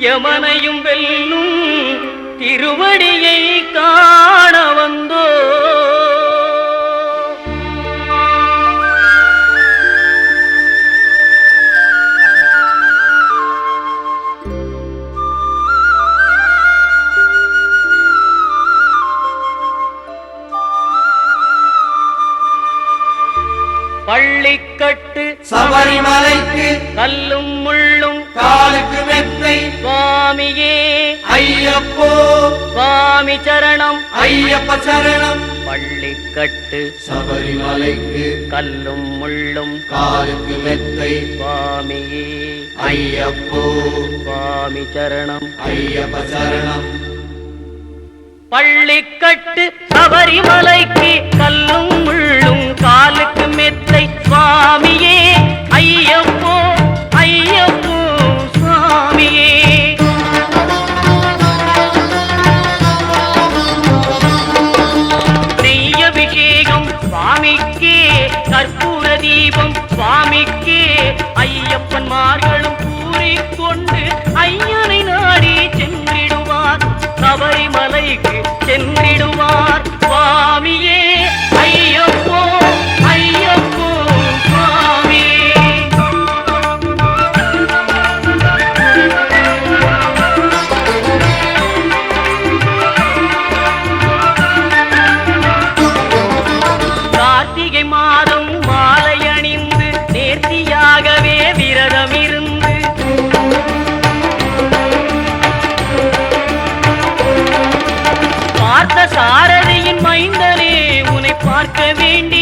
யமனையும் வெல்லும் திருவடியை காண வந்தோ. பள்ளிக்கட்டு சபரிமலைக்கு கல்லும் முள்ளும் காலுக்கு மெத்தை சுவாமியே ஐயப்போ சுவாமி சரணம் ஐயப்ப சரணம். பள்ளிக்கட்டு சபரிமலைக்கு கல்லும் முள்ளும் காலுக்கு மெத்தை சுவாமியே ஐயப்போ சுவாமி சரணம் ஐயப்ப சரணம். பள்ளிக்கட்டு சபரிமலைக்கு கல்லும் முள்ளும் காலுக்கு மெத்தை சுவாமியே ஐயப்போ ஐயப்போ சுவாமியே. நெய்யபிஷேகம் சுவாமிக்கே கற்பூர தீபம் சுவாமிக்கே ஐயப்பன்மார்களும் கூறிக்கொண்டு ஐயனை நாடி சென்றிடுவார் சபரிமலைக்கு சென்றிடுவார் சுவாமியே ஐயப்போ ஐயப்போ சுவாமியே. கார்த்திகை மாதம் மாலை அணிந்து நேர்த்தியாகவே விரதம் இருந்து பார்த்த சாரதியின் மைந்தனே உன்னை பார்க்க வேண்டி